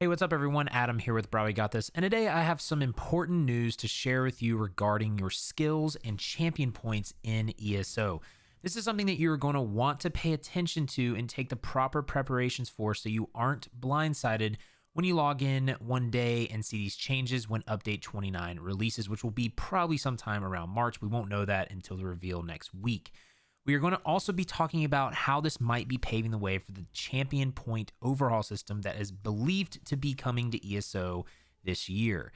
Hey, what's up, everyone? Adam here with brahwegotthis, and today I have some important news to share with you regarding your skills and champion points in ESO. This is something that you're going to want to pay attention to and take the proper preparations for so you aren't blindsided when you log in one day and see these changes when update 29 releases, which will be probably sometime around March. We won't know that until the reveal next week. We are going to also be talking about how this might be paving the way for the champion point overhaul system that is believed to be coming to ESO this year.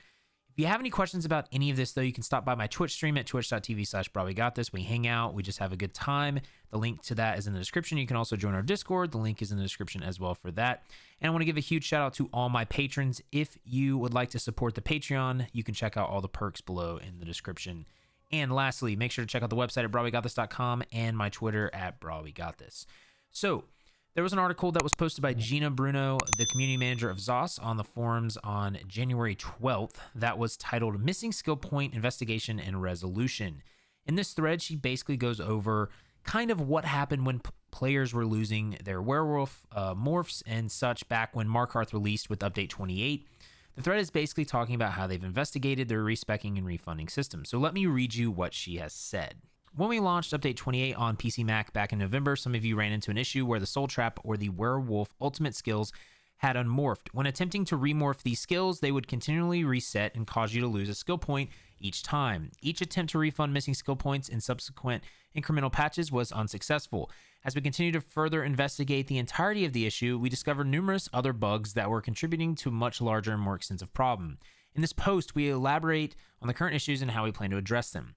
If you have any questions about any of this, though, you can stop by my Twitch stream at twitch.tv/brahwegotthis. We hang out, we just have a good time. The link to that is in the description. You can also join our Discord. The link is in the description as well for that. And I want to give a huge shout out to all my patrons. If you would like to support the Patreon, you can check out all the perks below in the description. And lastly, make sure to check out the website at brahwegotthis.com and my Twitter at brahwegotthis. So, there was an article that was posted by Gina Bruno, the community manager of ZOS, on the forums on January 12th that was titled Missing Skill Point Investigation and Resolution. In this thread, she basically goes over kind of what happened when players were losing their werewolf morphs and such back when Markarth released with update 28. The thread is basically talking about how they've investigated their respecking and refunding system. So let me read you what she has said. When we launched update 28 on PC Mac back in November, some of you ran into an issue where the Soul Trap or the Werewolf ultimate skills had unmorphed. When attempting to remorph these skills, they would continually reset and cause you to lose a skill point each time. Each attempt to refund missing skill points in subsequent incremental patches was unsuccessful. As we continue to further investigate the entirety of the issue, we discovered numerous other bugs that were contributing to a much larger and more extensive problem. In this post, we elaborate on the current issues and how we plan to address them.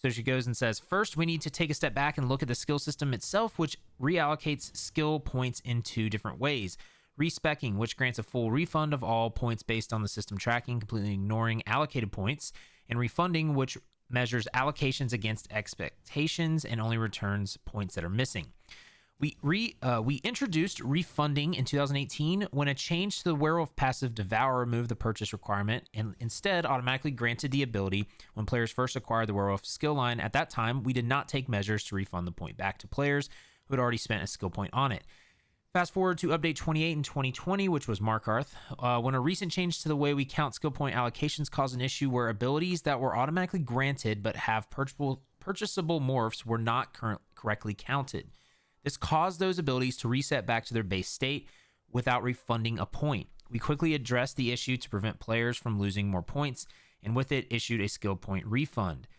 So she goes and says, first, we need to take a step back and look at the skill system itself, which reallocates skill points in two different ways. Respecking, which grants a full refund of all points based on the system tracking, completely ignoring allocated points, and refunding, which measures allocations against expectations and only returns points that are missing. We introduced refunding in 2018 when a change to the Werewolf passive Devour removed the purchase requirement and instead automatically granted the ability when players first acquired the Werewolf skill line. At that time, we did not take measures to refund the point back to players who had already spent a skill point on it. Fast forward to update 28 in 2020, which was Markarth, when a recent change to the way we count skill point allocations caused an issue where abilities that were automatically granted but have purchasable morphs were not correctly counted. This caused those abilities to reset back to their base state without refunding a point. We quickly addressed the issue to prevent players from losing more points, and with it issued a skill point refund.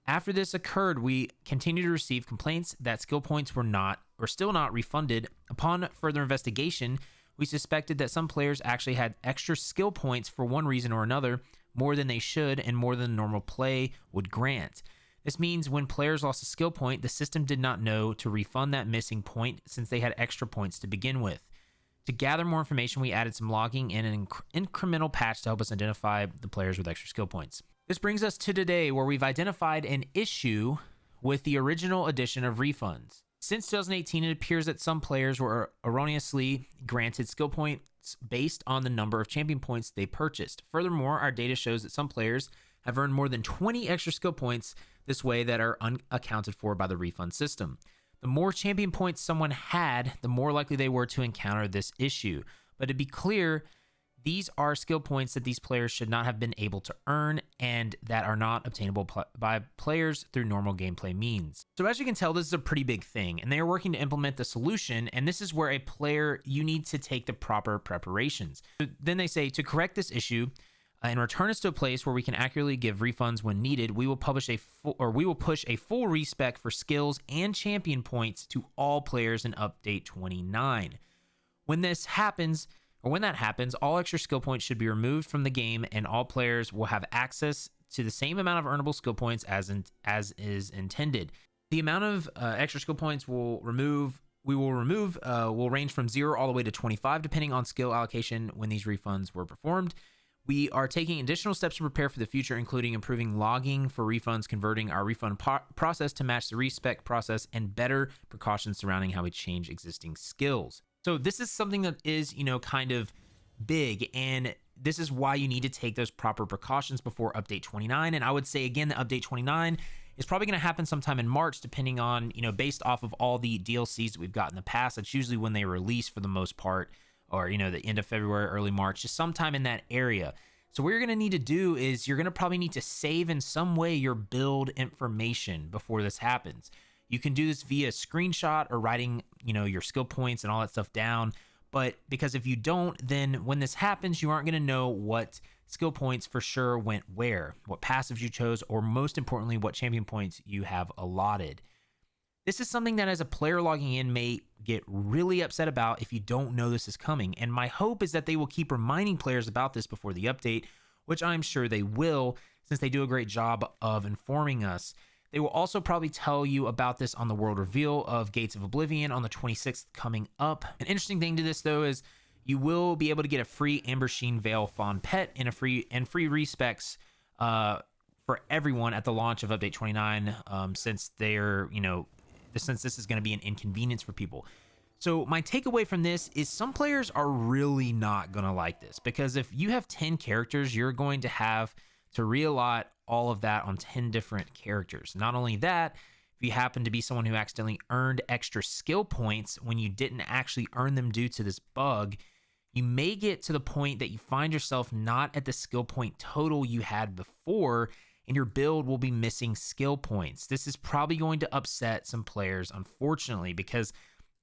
After this occurred, we continued to receive complaints that skill points were still not refunded. Upon further investigation, we suspected that some players actually had extra skill points for one reason or another, more than they should and more than normal play would grant. This means when players lost a skill point, the system did not know to refund that missing point since they had extra points to begin with. To gather more information, we added some logging and an incremental patch to help us identify the players with extra skill points. This brings us to today, where we've identified an issue with the original edition of refunds. Since 2018, it appears that some players were erroneously granted skill points based on the number of champion points they purchased. Furthermore, our data shows that some players have earned more than 20 extra skill points this way that are unaccounted for by the refund system. The more champion points someone had, the more likely they were to encounter this issue. But to be clear, these are skill points that these players should not have been able to earn and that are not obtainable by players through normal gameplay means. So as you can tell, this is a pretty big thing, and they are working to implement the solution, and this is where a player, you need to take the proper preparations. So then they say, to correct this issue, and return us to a place where we can accurately give refunds when needed, we will push a full respec for skills and champion points to all players in update 29. When that happens, all extra skill points should be removed from the game, and all players will have access to the same amount of earnable skill points as is intended. The amount of extra skill points will range from 0 all the way to 25, depending on skill allocation when these refunds were performed. We are taking additional steps to prepare for the future, including improving logging for refunds, converting our refund process to match the respec process, and better precautions surrounding how we change existing skills. So this is something that is, kind of big, and this is why you need to take those proper precautions before update 29. And I would say, again, that update 29 is probably going to happen sometime in March, depending on, based off of all the DLCs that we've got in the past. That's usually when they release for the most part. or, the end of February, early March, just sometime in that area. So what you're going to need to do is you're going to probably need to save in some way your build information before this happens. You can do this via screenshot or writing, your skill points and all that stuff down. But because if you don't, then when this happens, you aren't going to know what skill points for sure went where, what passives you chose, or most importantly, what champion points you have allotted. This is something that as a player logging in may get really upset about if you don't know this is coming, and my hope is that they will keep reminding players about this before the update, which I'm sure they will, since they do a great job of informing us. They will also probably tell you about this on the world reveal of Gates of Oblivion on the 26th coming up. An interesting thing to this though is you will be able to get a free Ambersheen Veil Fawn pet and free respecs for everyone at the launch of Update 29, since they're, since this is going to be an inconvenience for people. So my takeaway from this is some players are really not going to like this, because if you have 10 characters, you're going to have to reallot all of that on 10 different characters. Not only that, if you happen to be someone who accidentally earned extra skill points when you didn't actually earn them due to this bug, you may get to the point that you find yourself not at the skill point total you had before, and your build will be missing skill points. This is probably going to upset some players, unfortunately, because,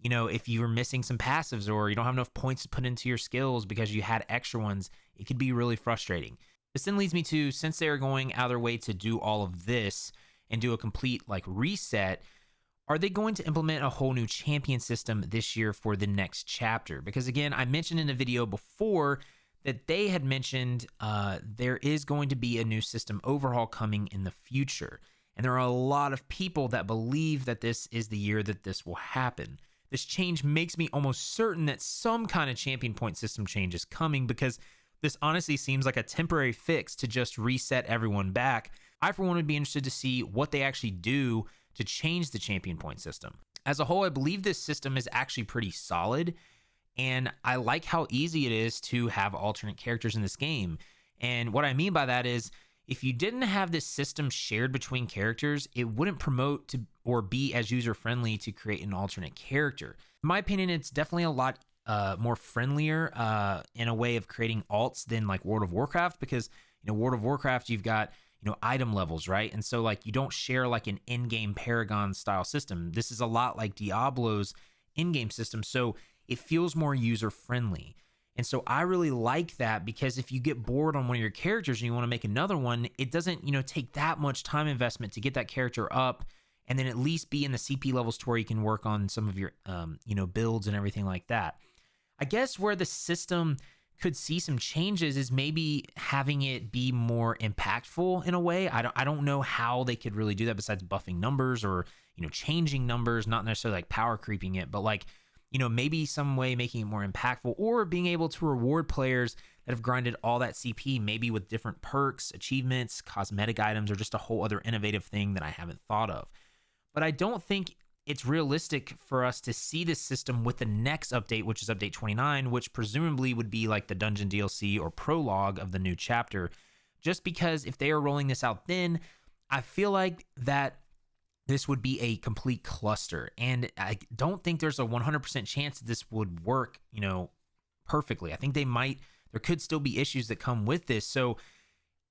if you were missing some passives or you don't have enough points to put into your skills because you had extra ones, it could be really frustrating. This then leads me to, since they're going out of their way to do all of this and do a complete reset, are they going to implement a whole new champion system this year for the next chapter? Because again, I mentioned in the video before that they had mentioned there is going to be a new system overhaul coming in the future. And there are a lot of people that believe that this is the year that this will happen. This change makes me almost certain that some kind of champion point system change is coming, because this honestly seems like a temporary fix to just reset everyone back. I, for one, would be interested to see what they actually do to change the champion point system. As a whole, I believe this system is actually pretty solid, and I like how easy it is to have alternate characters in this game. And what I mean by that is, if you didn't have this system shared between characters, it wouldn't promote to or be as user-friendly to create an alternate character. In my opinion, it's definitely a lot more friendlier in a way of creating alts than World of Warcraft, because World of Warcraft, you've got item levels, right? And so you don't share an in-game Paragon style system. This is a lot like Diablo's in-game system, so it feels more user-friendly. And so I really like that, because if you get bored on one of your characters and you want to make another one, it doesn't take that much time investment to get that character up and then at least be in the CP levels to where you can work on some of your builds and everything like that. I guess where the system could see some changes is maybe having it be more impactful in a way. I don't know how they could really do that besides buffing numbers or changing numbers, not necessarily power creeping it, but maybe some way making it more impactful, or being able to reward players that have grinded all that CP, maybe with different perks, achievements, cosmetic items, or just a whole other innovative thing that I haven't thought of. But I don't think it's realistic for us to see this system with the next update, which is update 29, which presumably would be the dungeon DLC or prologue of the new chapter. Just because if they are rolling this out then, I feel like that this would be a complete cluster. And I don't think there's a 100% chance that this would work, perfectly. I think there could still be issues that come with this. So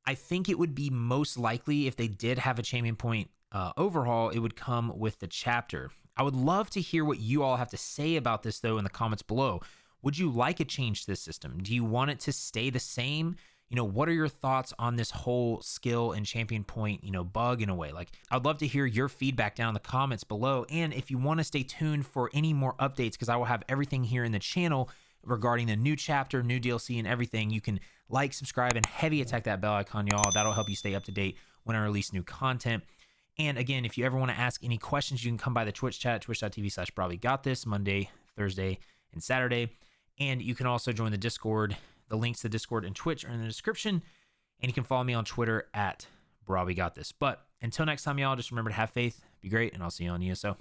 I think it would be most likely, if they did have a champion point overhaul, it would come with the chapter. I would love to hear what you all have to say about this, though, in the comments below. Would you like a change to this system? Do you want it to stay the same? What are your thoughts on this whole skill and champion point, bug in a way? I'd love to hear your feedback down in the comments below. And if you want to stay tuned for any more updates, because I will have everything here in the channel regarding the new chapter, new DLC, and everything, you can subscribe, and heavy attack that bell icon, y'all. That'll help you stay up to date when I release new content. And again, if you ever want to ask any questions, you can come by the Twitch chat, twitch.tv/brahwegotthis, Monday, Thursday, and Saturday. And you can also join the Discord. The links to Discord and Twitch are in the description. And you can follow me on Twitter at brahwegotthis. But until next time, y'all, just remember to have faith, be great, and I'll see you on ESO.